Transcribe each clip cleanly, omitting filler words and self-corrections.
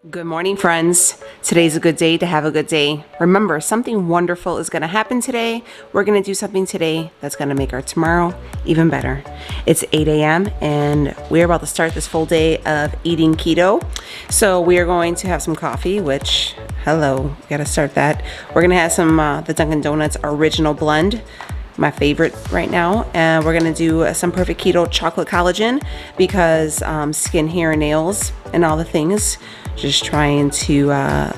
Good morning, friends. Today's a good day to have a good day. Remember, something wonderful is going to happen today. We're going to do something today that's going to make our tomorrow even better. It's 8 a.m. and we're about to start this full day of eating keto. So we are going to have some coffee, which, hello, got to start that. We're going to have some the Dunkin' Donuts original blend, my favorite right now, and we're gonna do some perfect keto chocolate collagen because skin, hair, and nails and all the things, just trying to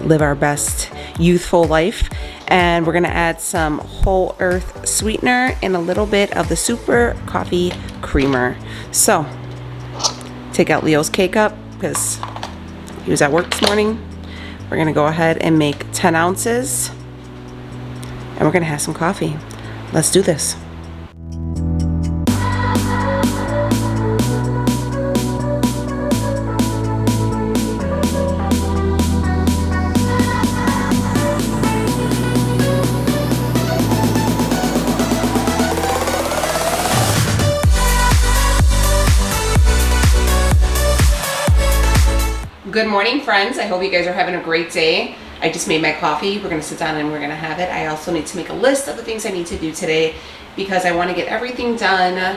live our best youthful life. And we're gonna add some whole earth sweetener and a little bit of the super coffee creamer. So take out Leo's K-Cup because he was at work this morning. We're gonna go ahead and make 10 ounces and we're gonna have some coffee. Let's do this. Good morning, friends. I hope you guys are having a great day. I just made my coffee. We're gonna sit down and we're gonna have it. I also need to make a list of the things I need to do today because I wanna get everything done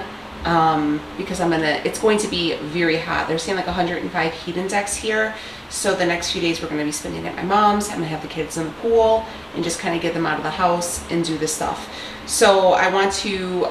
because it's going to be very hot. They're saying like 105 heat index here. So the next few days we're gonna be spending at my mom's. I'm gonna have the kids in the pool and just kind of get them out of the house and do this stuff. So I want to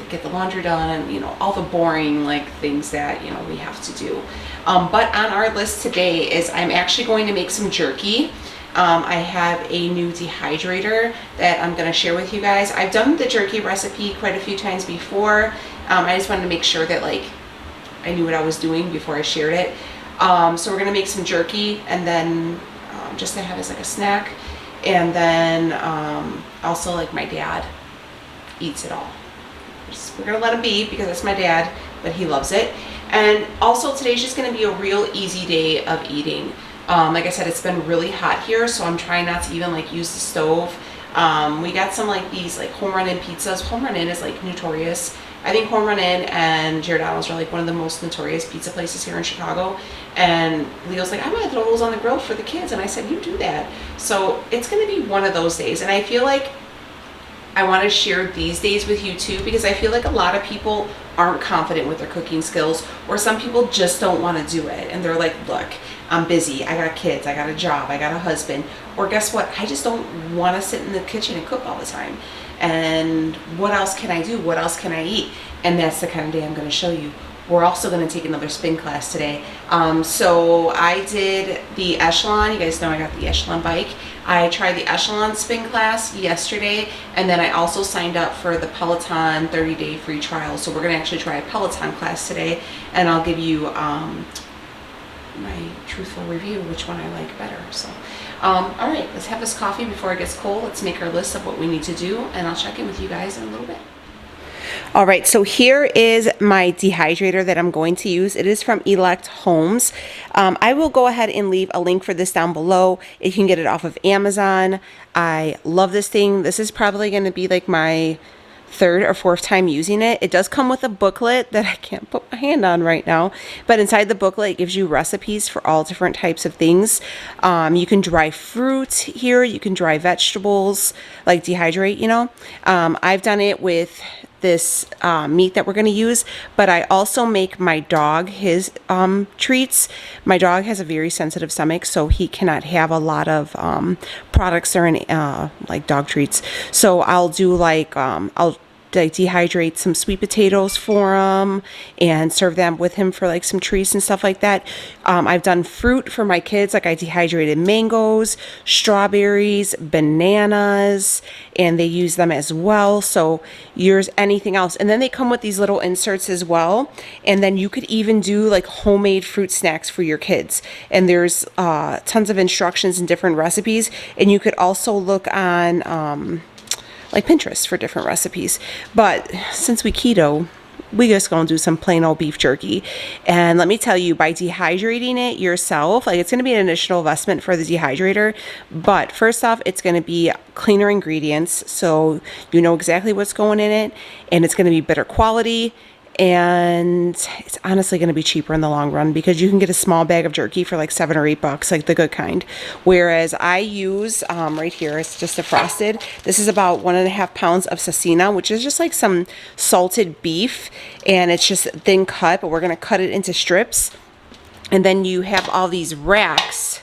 get the laundry done and, all the boring things that, we have to do. But on our list today is I'm actually going to make some jerky. I have a new dehydrator that I'm going to share with you guys. I've done the jerky recipe quite a few times before. I just wanted to make sure that I knew what I was doing before I shared it. So we're going to make some jerky and then just to have as a snack. And then also my dad eats it all. We're going to let him be because that's my dad, but he loves it. And also today's just going to be a real easy day of eating. Like I said, it's been really hot here, so I'm trying not to even use the stove. We got some these Home Run Inn pizzas. Home Run Inn is notorious. I think Home Run Inn and Giordano's are one of the most notorious pizza places here in Chicago. And Leo's like, I'm going to throw those on the grill for the kids. And I said, you do that. So it's going to be one of those days. And I feel like I want to share these days with you too, because I feel like a lot of people aren't confident with their cooking skills, or some people just don't want to do it. And they're like, look, I'm busy. I got kids. I got a job. I got a husband. Or guess what? I just don't want to sit in the kitchen and cook all the time. And what else can I do? What else can I eat? And that's the kind of day I'm going to show you. We're also going to take another spin class today. So I did the Echelon. You guys know I got the Echelon bike. I tried the Echelon spin class yesterday, and then I also signed up for the Peloton 30-day free trial. So we're going to actually try a Peloton class today, and I'll give you my truthful review, which one I like better. So, all right, let's have this coffee before it gets cold. Let's make our list of what we need to do, and I'll check in with you guys in a little bit. All right, so here is my dehydrator that I'm going to use. It is from Elechomes. I will go ahead and leave a link for this down below. You can get it off of Amazon. I love this thing. This is probably going to be my third or fourth time using it. It does come with a booklet that I can't put my hand on right now, but inside the booklet it gives you recipes for all different types of things. You can dry fruit here, you can dry vegetables, dehydrate, I've done it with this meat that we're going to use, but I also make my dog his treats. My dog has a very sensitive stomach, so he cannot have a lot of products or any dog treats. So I'll do I'll dehydrate some sweet potatoes for him and serve them with him for some treats and stuff like that. I've done fruit for my kids, I dehydrated mangoes, strawberries, bananas, and they use them as well. So yours, anything else. And then they come with these little inserts as well. And then you could even do homemade fruit snacks for your kids. And there's tons of instructions and different recipes. And you could also look on Pinterest for different recipes. But since we keto, we just gonna do some plain old beef jerky. And let me tell you, by dehydrating it yourself, it's gonna be an additional investment for the dehydrator, but first off, it's gonna be cleaner ingredients, so you know exactly what's going in it, and it's gonna be better quality, And it's honestly going to be cheaper in the long run because you can get a small bag of jerky for like $7 or $8, like the good kind. Whereas I use right here, it's just defrosted. This is about 1.5 pounds of cecina, which is just like some salted beef, and it's just thin cut, but we're going to cut it into strips. And then you have all these racks,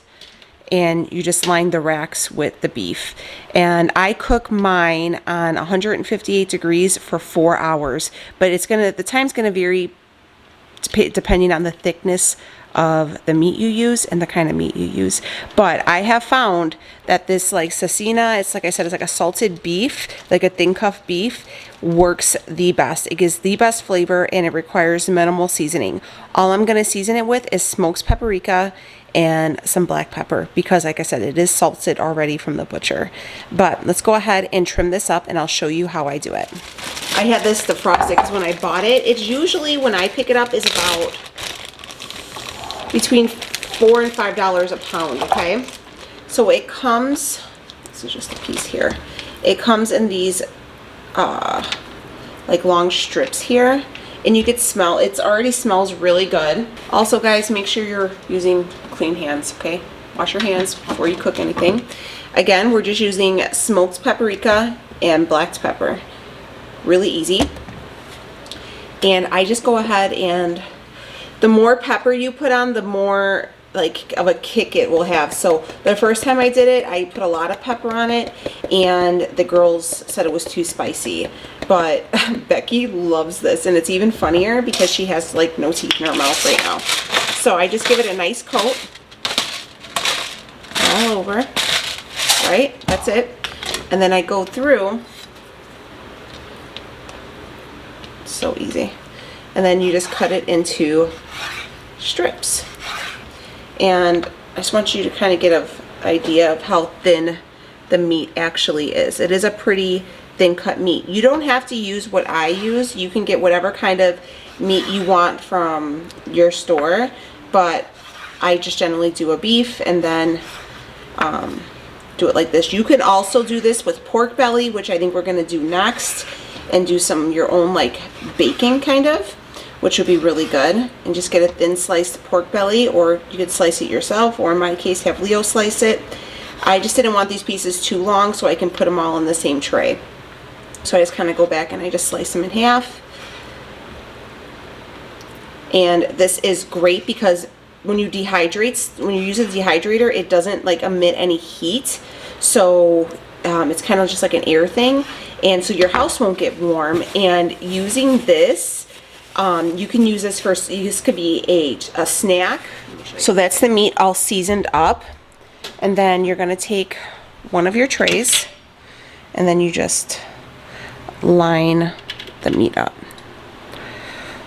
and you just line the racks with the beef. And I cook mine on 158 degrees for 4 hours, but the time's gonna vary depending on the thickness of the meat you use and the kind of meat you use. But I have found that this like cecina, it's like I said, it's like a salted beef, like a thin cuff beef, works the best. It gives the best flavor and it requires minimal seasoning. All I'm gonna season it with is smoked paprika and some black pepper because, like I said, it is salted already from the butcher. But let's go ahead and trim this up and I'll show you how I do it. I had this defrosted because when I bought it, it's usually when I pick it up is about between $4 and $5 a pound, okay? So it comes, this is just a piece here. It comes in these like long strips here. And you could smell, it already smells really good. Also guys, make sure you're using clean hands, okay? Wash your hands before you cook anything. Again, we're just using smoked paprika and black pepper. Really easy. And I just go ahead and the more pepper you put on, the more like of a kick it will have. So the first time I did it, I put a lot of pepper on it and the girls said it was too spicy. But Becky loves this, and it's even funnier because she has like no teeth in her mouth right now. So I just give it a nice coat all over, right? That's it. And then I go through, so easy. And then you just cut it into strips. And I just want you to kind of get an idea of how thin the meat actually is. It is a pretty thin cut meat. You don't have to use what I use. You can get whatever kind of meat you want from your store, but I just generally do a beef and then do it like this. You can also do this with pork belly, which I think we're going to do next, and do some your own like bacon kind of, which would be really good. And just get a thin sliced pork belly, or you could slice it yourself, or in my case have Leo slice it. I just didn't want these pieces too long so I can put them all in the same tray. So I just kind of go back and I just slice them in half. And this is great because when you dehydrate, when you use a dehydrator, it doesn't like emit any heat. So it's kind of just like an air thing. And so your house won't get warm. And using this, you can use this for, this could be a snack. So that's the meat all seasoned up. And then you're going to take one of your trays and then you just line the meat up.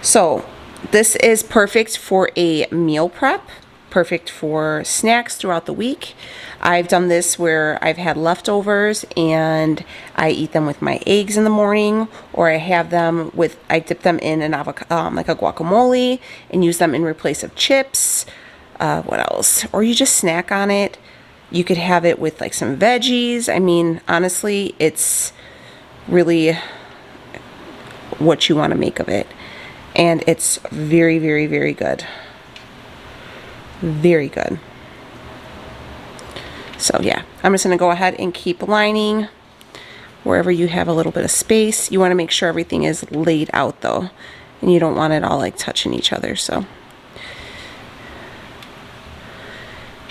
So this is perfect for a meal prep, perfect for snacks throughout the week. I've done this where I've had leftovers and I eat them with my eggs in the morning, or I have them with, I dip them in an avocado, like a guacamole, and use them in place of chips. What else? Or you just snack on it. You could have it with like some veggies. I mean, honestly, it's really what you want to make of it. And it's very, very, very good. Very good. So yeah, I'm just going to go ahead and keep lining wherever you have a little bit of space. You want to make sure everything is laid out though, and you don't want it all like touching each other. So,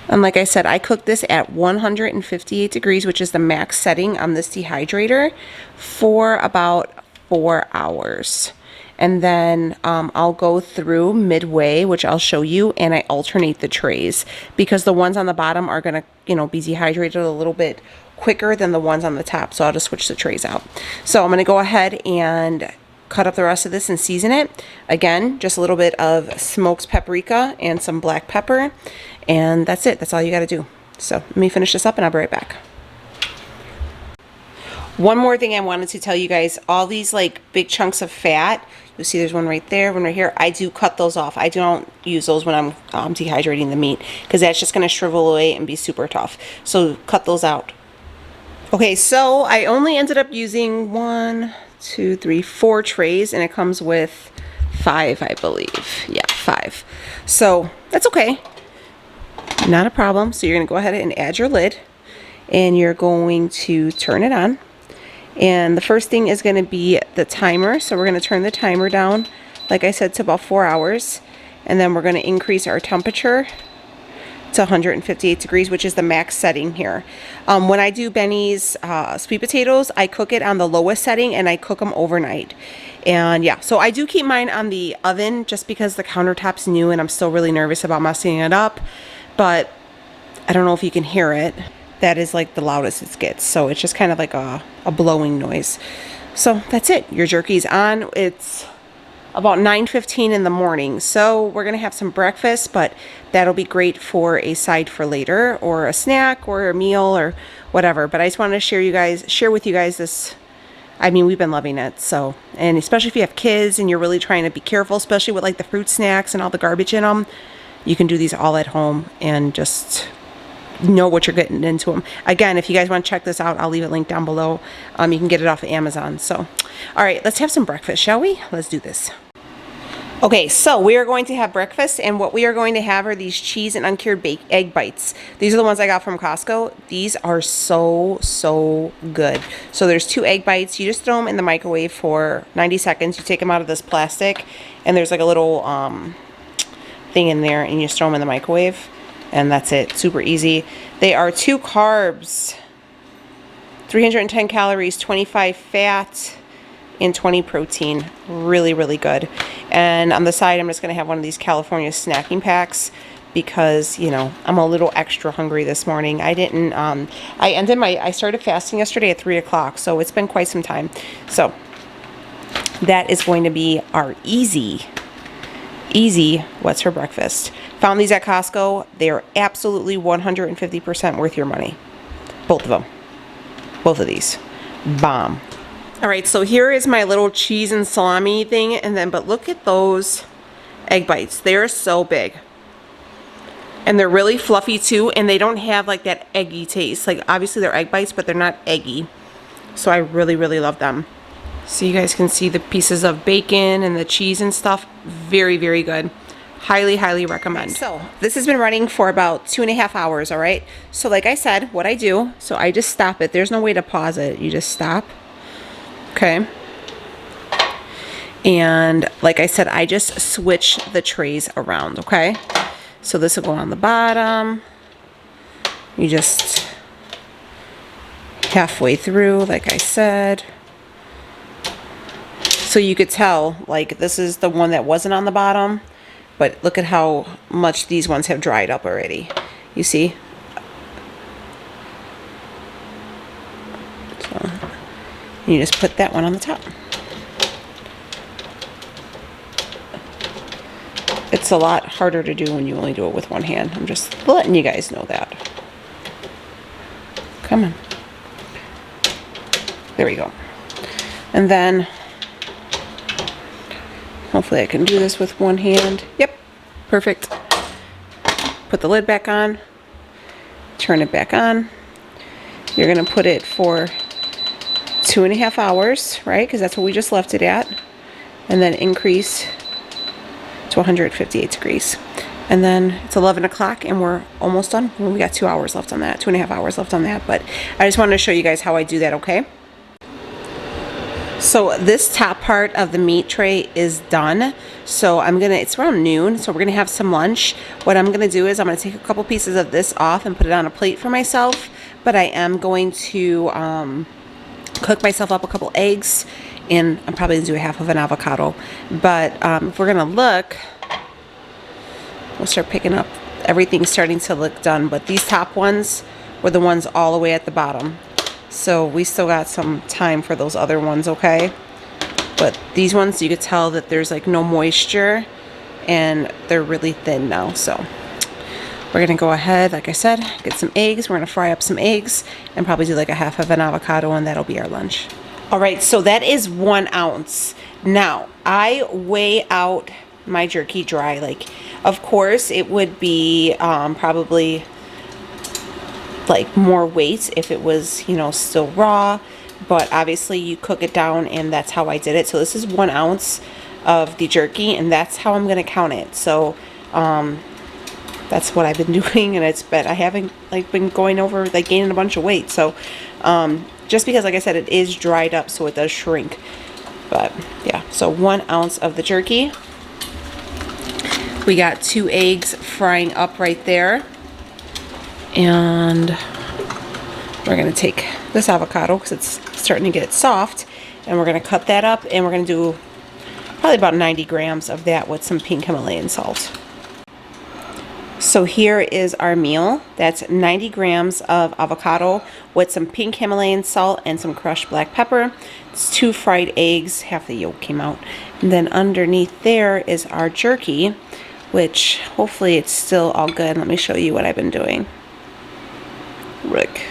and like I said, I cook this at 158 degrees, which is the max setting on this dehydrator, for about 4 hours. And then I'll go through midway, which I'll show you, and I alternate the trays because the ones on the bottom are gonna, be dehydrated a little bit quicker than the ones on the top. So I'll just switch the trays out. So I'm gonna go ahead and cut up the rest of this and season it. Again, just a little bit of smoked paprika and some black pepper, and that's it. That's all you gotta do. So let me finish this up and I'll be right back. One more thing I wanted to tell you guys, all these like big chunks of fat, you'll see there's one right there, one right here. I do cut those off. I don't use those when I'm dehydrating the meat because that's just going to shrivel away and be super tough. So cut those out. Okay, so I only ended up using 4 trays, and it comes with 5, I believe. Yeah, 5. So that's okay. Not a problem. So you're going to go ahead and add your lid, and you're going to turn it on. And the first thing is going to be the timer. So we're going to turn the timer down, like I said, to about 4 hours. And then we're going to increase our temperature to 158 degrees, which is the max setting here. When I do Benny's sweet potatoes, I cook it on the lowest setting and I cook them overnight. And yeah, so I do keep mine on the oven just because the countertop's new and I'm still really nervous about messing it up. But I don't know if you can hear it. That is like the loudest it gets. So it's just kind of like a blowing noise. So that's it. Your jerky's on. It's about 9:15 in the morning. So we're going to have some breakfast, but that'll be great for a side for later or a snack or a meal or whatever. But I just wanted to share with you guys this. I mean, we've been loving it. So, and especially if you have kids and you're really trying to be careful, especially with like the fruit snacks and all the garbage in them, you can do these all at home and just know what you're getting into them. Again, if you guys want to check this out, I'll leave a link down below. You can get it off of Amazon. So, all right, let's have some breakfast, shall we? Let's do this. Okay, so we are going to have breakfast, and what we are going to have are these cheese and uncured egg bites. These are the ones I got from Costco. These are so good. So there's 2 egg bites. You just throw them in the microwave for 90 seconds. You take them out of this plastic, and there's like a little thing in there, and you just throw them in the microwave. And that's it. Super easy. They are 2 carbs, 310 calories, 25 fat, and 20 protein. Really good. And on the side, I'm just going to have one of these California snacking packs because, you know, I'm a little extra hungry this morning. I started fasting yesterday at 3 o'clock, so it's been quite some time. So that is going to be our easy what's for breakfast. Found these at Costco. They are absolutely 150% worth your money. Both of them. Both of these. Bomb. All right, so here is my little cheese and salami thing, but look at those egg bites. They're so big. And they're really fluffy too, and they don't have like that eggy taste. Like obviously they're egg bites, but they're not eggy. So I really love them. So you guys can see the pieces of bacon and the cheese and stuff. Very good. Highly recommend. So this has been running for about 2.5 hours, all right? So like I said, what I do, so I just stop it. There's no way to pause it. You just stop. Okay. And like I said, I just switch the trays around, okay? So this will go on the bottom. You just halfway through, like I said. So you could tell, like this is the one that wasn't on the bottom, but look at how much these ones have dried up already. You see? So you just put that one on the top. It's a lot harder to do when you only do it with one hand. I'm just letting you guys know that. Come on. There we go. And then hopefully I can do this with one hand. Yep, perfect. Put the lid back on. Turn it back on. You're going to put it for 2.5 hours, right? Because that's what we just left it at. And then increase to 158 degrees. And then it's 11 o'clock and we're almost done. Well, we got 2 hours left on that, 2.5 hours left on that. But I just wanted to show you guys how I do that, okay? So this top part of the meat tray is done. So it's around noon, so we're gonna have some lunch. What I'm gonna do is I'm gonna take a couple pieces of this off and put it on a plate for myself. But I am going to cook myself up a couple eggs, and I'm probably gonna do a half of an avocado. But if we're gonna look, we'll start picking up. Everything's starting to look done, but these top ones were the ones all the way at the bottom. So we still got some time for those other ones, okay? But these ones, you could tell that there's like no moisture and they're really thin now. So we're gonna go ahead, like I said, get some eggs. We're gonna fry up some eggs and probably do like a half of an avocado, and that'll be our lunch. All right, so that is 1 ounce. Now, I weigh out my jerky dry. Like, of course, it would be probably like more weight if it was, you know, still raw, but obviously you cook it down, and that's how I did it. So this is 1 ounce. of the jerky, and that's how I'm going to count it. So that's what I've been doing, and I haven't like been going over like gaining a bunch of weight. So just because, like I said, it is dried up, so it does shrink. But yeah, so 1 ounce of the jerky. We got 2 eggs frying up right there. And we're going to take this avocado because it's starting to get soft. And we're going to cut that up, and we're going to do probably about 90 grams of that with some pink Himalayan salt. So here is our meal. That's 90 grams of avocado with some pink Himalayan salt and some crushed black pepper. It's 2 fried eggs, half the yolk came out. And then underneath there is our jerky, which hopefully it's still all good. Let me show you what I've been doing. Look.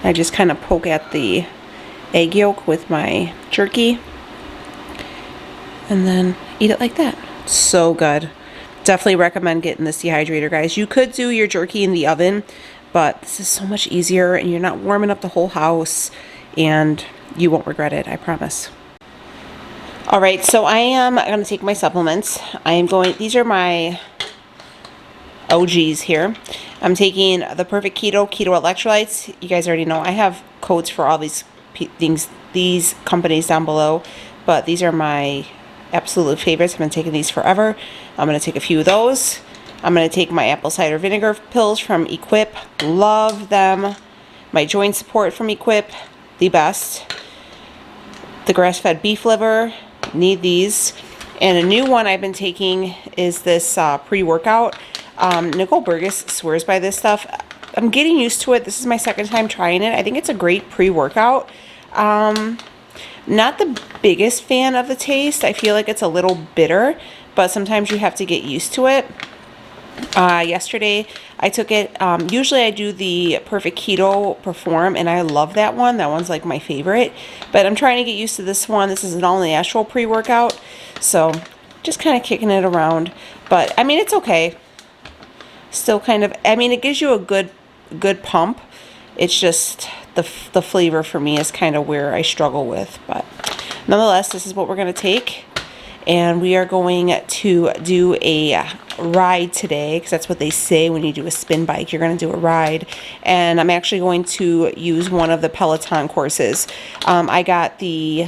I just kind of poke at the egg yolk with my jerky and then eat it like that. So good. Definitely recommend getting this dehydrator, guys. You could do your jerky in the oven, but this is so much easier, and you're not warming up the whole house, and you won't regret it, I promise. All right, so I am going to take my supplements. These are my OGs here. I'm taking the Perfect Keto Electrolytes. You guys already know I have codes for all these things, these companies down below, but these are my absolute favorites. I've been taking these forever. I'm going to take a few of those. I'm going to take my apple cider vinegar pills from Equip. Love them. My joint support from Equip. The best. The grass-fed beef liver. Need these. And a new one I've been taking is this pre-workout. Nicole Burgess swears by this stuff. I'm getting used to it. This is my second time trying it. I think it's a great pre-workout. Not the biggest fan of the taste. I feel like it's a little bitter, but sometimes you have to get used to it. Yesterday I took it. Usually I do the Perfect Keto Perform, and I love that one. That one's like my favorite, but I'm trying to get used to this one. This is an all-natural pre-workout, so just kind of kicking it around. But I mean, it's okay. Still kind of, I mean, it gives you a good pump. It's just the flavor for me is kind of where I struggle with. But nonetheless, this is what we're going to take. And we are going to do a ride today, because that's what they say when you do a spin bike. You're going to do a ride. And I'm actually going to use one of the Peloton courses. I got the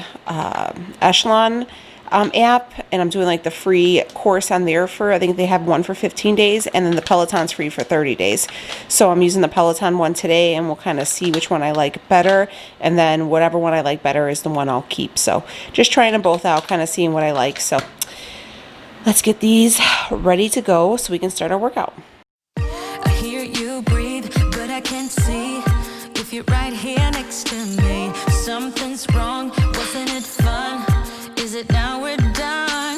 Echelon app, and I'm doing like the free course on there for, I think they have one for 15 days, and then the Peloton's free for 30 days. So I'm using the Peloton one today, and we'll kind of see which one I like better, and then whatever one I like better is the one I'll keep. So just trying them both out, kind of seeing what I like. So let's get these ready to go so we can start our workout. I hear you breathe, but I can't see if you're right here next to me. Something's wrong, wasn't it fun? Is it now we're done?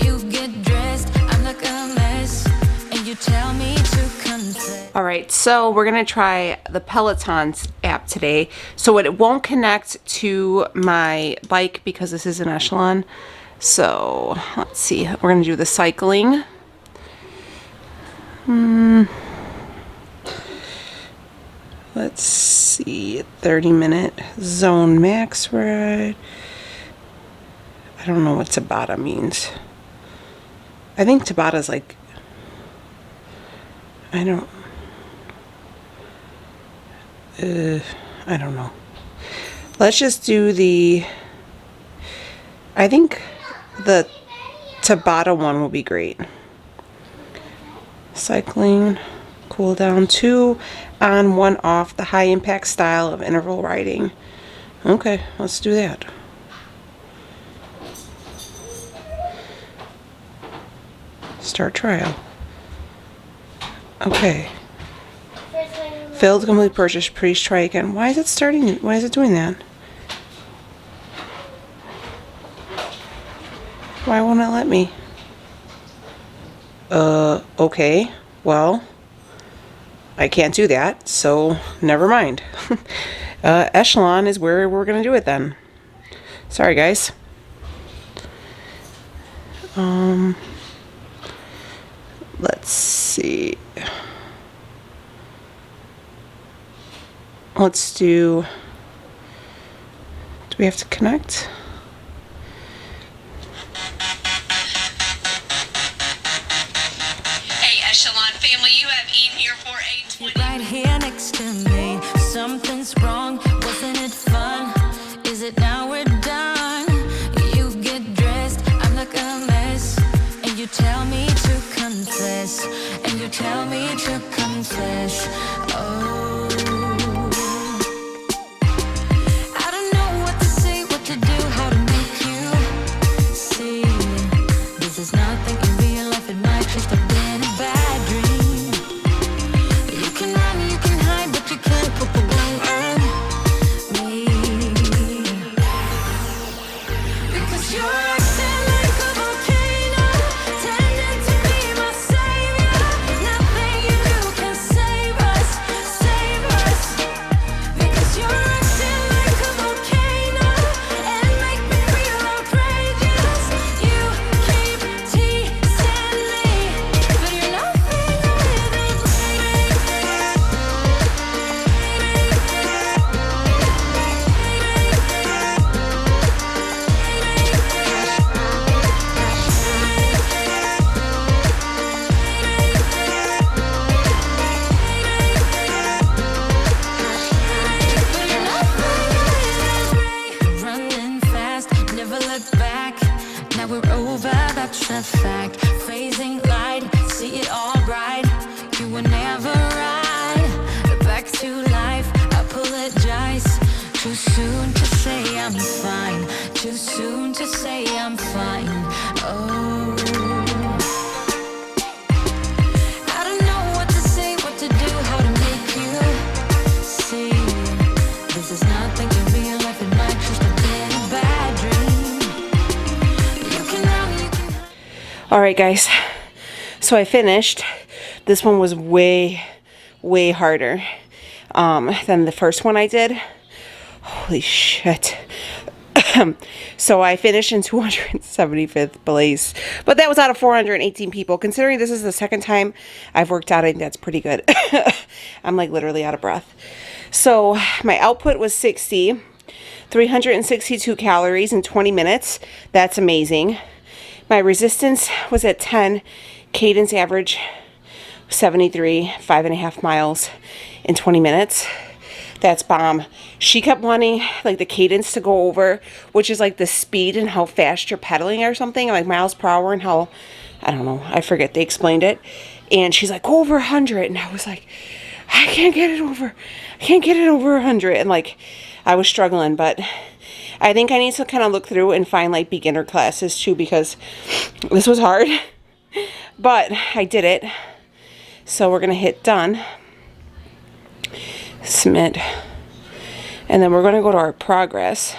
You get dressed, I'm like a mess, and you tell me to confess. All right, so we're gonna try the Peloton's app today. So it won't connect to my bike because this is an Echelon. So let's see, we're gonna do the cycling. Let's see, 30-minute zone max ride. I don't know what Tabata means. I think Tabata's like, I don't know. Let's just do I think the Tabata one will be great. Cycling, cool down 2 on, 1 off, the high impact style of interval riding. Okay, let's do that. Start trial. Okay. Failed to complete purchase. Please try again. Why is it starting? Why is it doing that? Why won't it let me? Okay. Well, I can't do that, so never mind. Echelon is where we're gonna do it then. Sorry, guys. Let's see. Let's do we have to connect? Right here next to me. Something's wrong, wasn't it fun? Is it now we're done? You get dressed, I look a mess, and you tell me to confess, and you tell me to confess. Oh, I don't know what to say, what to do, how to make you see. This is nothing in real life, it might just have been a bad dream. You can run, you can hide, but you can't put the blame on me. Because you're acting like a volcano, tending to be my savior. Nothing you do can save us, save us. Because you're acting like a volcano and make me feel outrageous. You keep teasing me, but you're nothing without running fast, never look back. Now we're over, that's a fact. Phasing light, see it all bright. You were never right. Back to life, apologize. Too soon to say I'm fine. Too soon to say I'm fine. Oh, I don't know what to say, what to do, how to make you see. This is nothing in real life, it might just have been a bad dream. You can run, you can hide. All right, guys. So I finished. This one was way harder than the first one I did. Holy shit. So I finished in 275th place, but that was out of 418 people. Considering this is the second time I've worked out, I think that's pretty good. I'm like literally out of breath. So my output was 362 calories in 20 minutes. That's amazing. My resistance was at 10, cadence average 73, 5.5 miles in 20 minutes. That's bomb. She kept wanting like the cadence to go over, which is like the speed and how fast you're pedaling or something, like miles per hour, and how, I don't know, I forget, they explained it. And she's like, go over 100. And I was like, I can't get it over 100. And like, I was struggling, but I think I need to kind of look through and find like beginner classes too, because this was hard, but I did it. So we're going to hit done. Submit, and then we're going to go to our progress.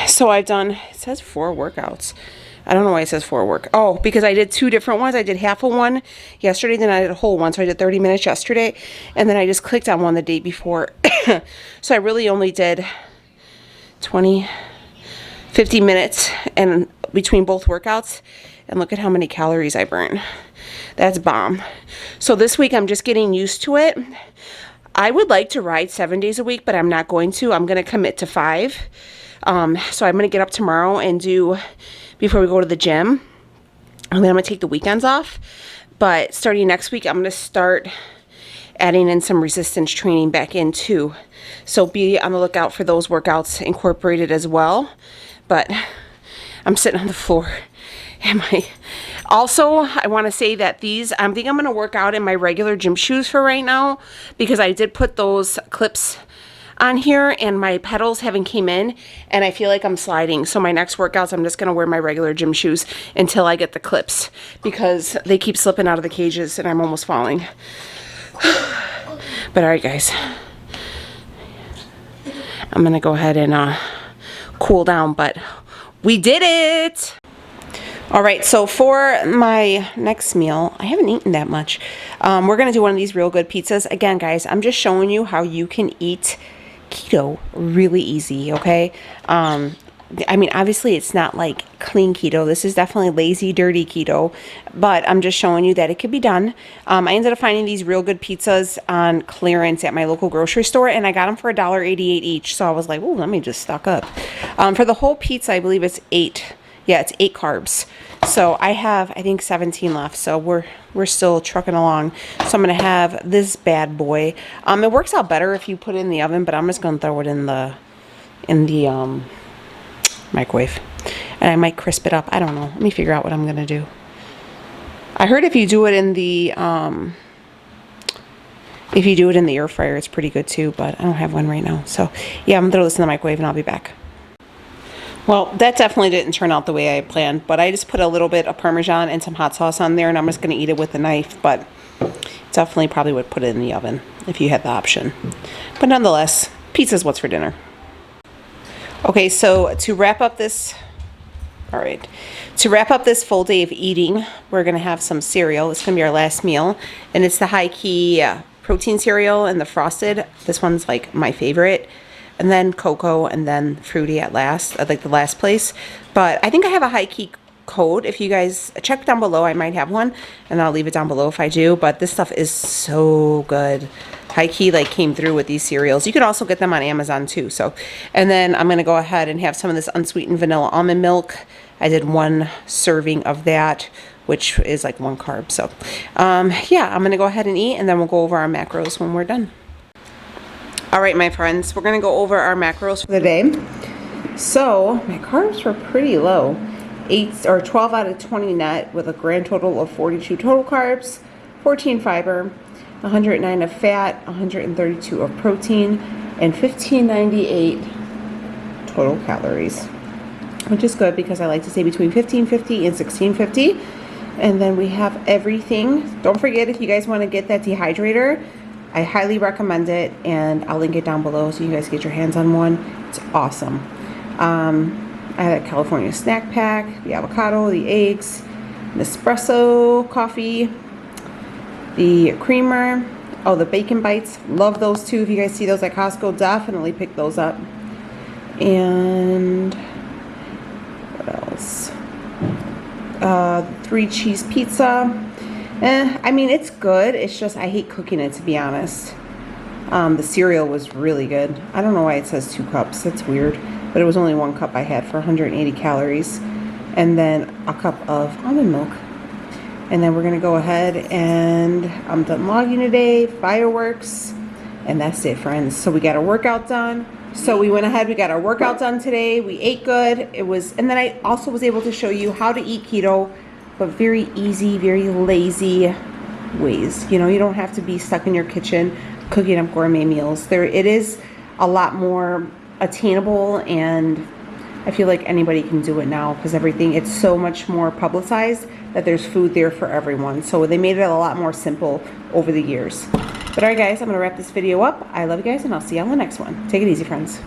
So I've done, it says 4 workouts. I don't know why it says 4 work. Oh, because I did 2 different ones. I did half of one yesterday, then I did a whole one. So I did 30 minutes yesterday, and then I just clicked on one the day before. So I really only did 50 minutes and between both workouts, and look at how many calories I burned. That's bomb. So this week I'm just getting used to it. I would like to ride 7 days a week, but I'm not going to. I'm going to commit to 5. So I'm going to get up tomorrow and do, before we go to the gym, and then I'm going to take the weekends off. But starting next week, I'm going to start adding in some resistance training back in too. So be on the lookout for those workouts incorporated as well. But I'm sitting on the floor. Also, I want to say that I think I'm going to work out in my regular gym shoes for right now, because I did put those clips on here and my pedals haven't came in and I feel like I'm sliding. So my next workouts, I'm just going to wear my regular gym shoes until I get the clips, because they keep slipping out of the cages and I'm almost falling. But all right, guys, I'm going to go ahead and cool down, but we did it. All right, so for my next meal, I haven't eaten that much. We're going to do one of these real good pizzas. Again, guys, I'm just showing you how you can eat keto really easy, okay? I mean, obviously, it's not like clean keto. This is definitely lazy, dirty keto, but I'm just showing you that it could be done. I ended up finding these real good pizzas on clearance at my local grocery store, and I got them for $1.88 each, so I was like, oh, let me just stock up. For the whole pizza, I believe it's Yeah, it's 8 carbs. So I have, I think, 17 left. So we're still trucking along. So I'm gonna have this bad boy. It works out better if you put it in the oven, but I'm just gonna throw it in the microwave, and I might crisp it up. I don't know. Let me figure out what I'm gonna do. I heard if you do it in the air fryer, it's pretty good too, but I don't have one right now. So yeah, I'm gonna throw this in the microwave and I'll be back. Well, that definitely didn't turn out the way I planned, but I just put a little bit of Parmesan and some hot sauce on there, and I'm just gonna eat it with a knife, but definitely probably would put it in the oven if you had the option. But nonetheless, pizza's what's for dinner. Okay, so to wrap up this, all right, to wrap up this full day of eating, we're gonna have some cereal. It's gonna be our last meal, and it's the high key protein cereal and the frosted. This one's like my favorite. And then cocoa, and then fruity at last, like the last place. But I think I have a high key code. If you guys check down below, I might have one, and I'll leave it down below if I do. But this stuff is so good. High key like came through with these cereals. You can also get them on Amazon too. So, and then I'm gonna go ahead and have some of this unsweetened vanilla almond milk. I did 1 serving of that, which is like 1 carb. So, yeah, I'm gonna go ahead and eat, and then we'll go over our macros when we're done. All right, my friends, we're gonna go over our macros for the day. So my carbs were pretty low, 12 out of 20 net, with a grand total of 42 total carbs, 14 fiber, 109 of fat, 132 of protein, and 1598 total calories, which is good because I like to say between 1550 and 1650. And then we have everything. Don't forget, if you guys want to get that dehydrator, I highly recommend it, and I'll link it down below so you guys get your hands on one. It's awesome. I had a California snack pack, the avocado, the eggs, Nespresso coffee, the creamer, oh, the bacon bites. Love those too. If you guys see those at Costco, definitely pick those up. And what else? 3 cheese pizza. I mean, it's good. It's just I hate cooking it, to be honest. The cereal was really good. I don't know why it says 2 cups. That's weird. But it was only 1 cup I had for 180 calories. And then a cup of almond milk. And then we're going to go ahead and I'm done logging today. Fireworks. And that's it, friends. So we got our workout done. So we went ahead. We got our workout done today. We ate good. And then I also was able to show you how to eat keto, but very easy, very lazy ways. You know, you don't have to be stuck in your kitchen cooking up gourmet meals. It is a lot more attainable, and I feel like anybody can do it now because it's so much more publicized that there's food there for everyone. So they made it a lot more simple over the years. But all right, guys, I'm going to wrap this video up. I love you guys, and I'll see you on the next one. Take it easy, friends.